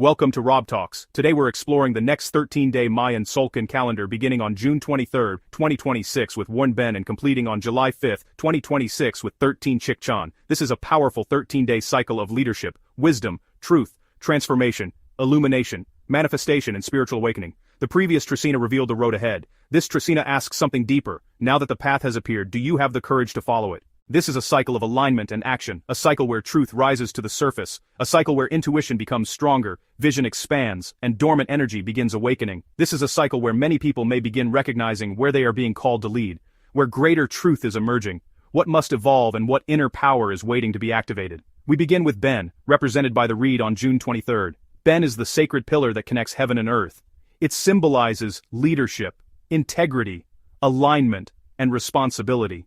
Welcome to Rob Talks. Today we're exploring the next 13-day Mayan Tzolk'in calendar beginning on June 23, 2026 with 1 Ben and completing on July 5, 2026 with 13 Chikchan. This is a powerful 13-day cycle of leadership, wisdom, truth, transformation, illumination, manifestation and spiritual awakening. The previous Trecena revealed the road ahead. This Trecena asks something deeper. Now that the path has appeared, do you have the courage to follow it? This is a cycle of alignment and action, a cycle where truth rises to the surface, a cycle where intuition becomes stronger, vision expands, and dormant energy begins awakening. This is a cycle where many people may begin recognizing where they are being called to lead, where greater truth is emerging, what must evolve and what inner power is waiting to be activated. We begin with Ben, represented by the reed on June 23rd. Ben is the sacred pillar that connects heaven and earth. It symbolizes leadership, integrity, alignment, and responsibility.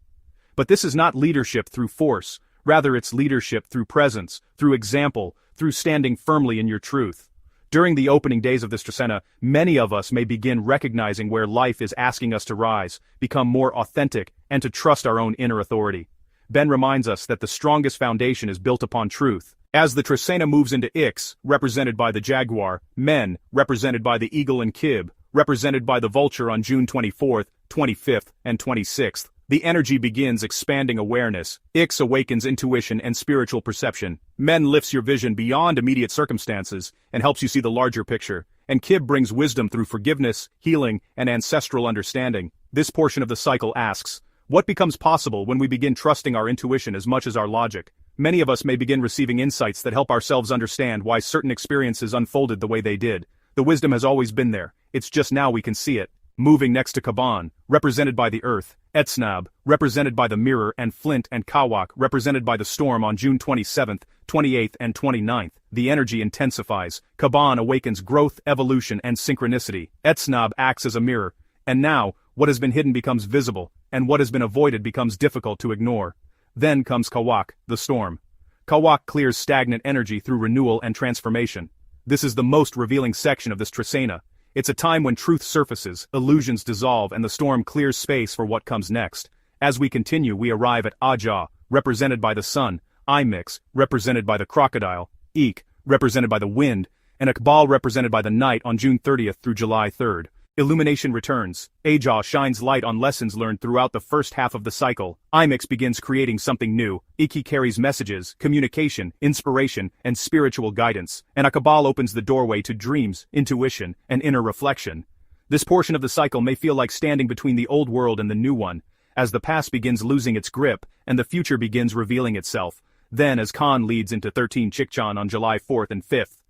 But this is not leadership through force, rather it's leadership through presence, through example, through standing firmly in your truth. During the opening days of this Trecena, many of us may begin recognizing where life is asking us to rise, become more authentic, and to trust our own inner authority. Ben reminds us that the strongest foundation is built upon truth. As the Trecena moves into Ix, represented by the jaguar, Men, represented by the eagle and Kib, represented by the vulture on June 24th, 25th, and 26th, the energy begins expanding awareness. Ix awakens intuition and spiritual perception. Men lifts your vision beyond immediate circumstances and helps you see the larger picture. And Kib brings wisdom through forgiveness, healing, and ancestral understanding. This portion of the cycle asks, what becomes possible when we begin trusting our intuition as much as our logic? Many of us may begin receiving insights that help ourselves understand why certain experiences unfolded the way they did. The wisdom has always been there, it's just now we can see it. Moving next to Kab'an, represented by the earth, Etz'nab, represented by the mirror, and Flint and Kawak, represented by the storm on June 27th, 28th, and 29th, the energy intensifies. Kab'an awakens growth, evolution, and synchronicity. Etz'nab acts as a mirror. And now, what has been hidden becomes visible, and what has been avoided becomes difficult to ignore. Then comes Kawak, the storm. Kawak clears stagnant energy through renewal and transformation. This is the most revealing section of this Trecena. It's a time when truth surfaces, illusions dissolve, and the storm clears space for what comes next. As we continue, we arrive at Ajaw, represented by the sun, Imix, represented by the crocodile, Ik, represented by the wind, and Ajaw represented by the night on June 30th through July 3rd. Illumination returns. Ajaw shines light on lessons learned throughout the first half of the cycle. Imix begins creating something new. Ik carries messages, communication, inspiration, and spiritual guidance. And Ajaw opens the doorway to dreams, intuition, and inner reflection. This portion of the cycle may feel like standing between the old world and the new one, as the past begins losing its grip, and the future begins revealing itself. Then as Khan leads into 13 Chikchan on July 4th and 5th,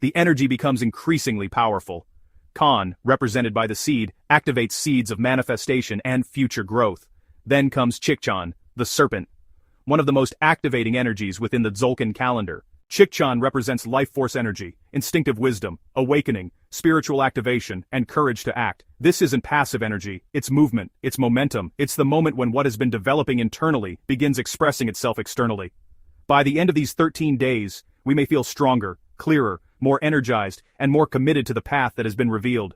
the energy becomes increasingly powerful. Khan, represented by the seed, activates seeds of manifestation and future growth. Then comes Chikchan, the serpent, one of the most activating energies within the Tzolk'in calendar. Chikchan represents life force energy, instinctive wisdom, awakening, spiritual activation, and courage to act. This isn't passive energy, it's movement, it's momentum, it's the moment when what has been developing internally begins expressing itself externally. By the end of these 13 days, we may feel stronger, clearer, more energized, and more committed to the path that has been revealed.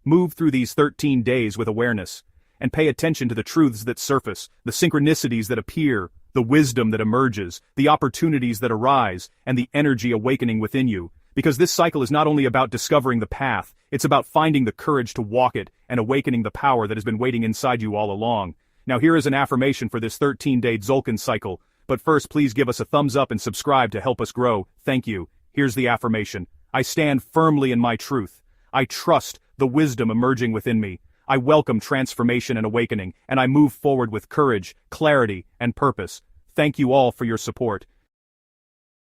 Move through these 13 days with awareness, and pay attention to the truths that surface, the synchronicities that appear, the wisdom that emerges, the opportunities that arise, and the energy awakening within you. Because this cycle is not only about discovering the path, it's about finding the courage to walk it and awakening the power that has been waiting inside you all along. Now here is an affirmation for this 13-day Tzolk'in cycle, but first please give us a thumbs up and subscribe to help us grow. Thank you. Here's the affirmation. I stand firmly in my truth. I trust the wisdom emerging within me. I welcome transformation and awakening, and I move forward with courage, clarity, and purpose. Thank you all for your support.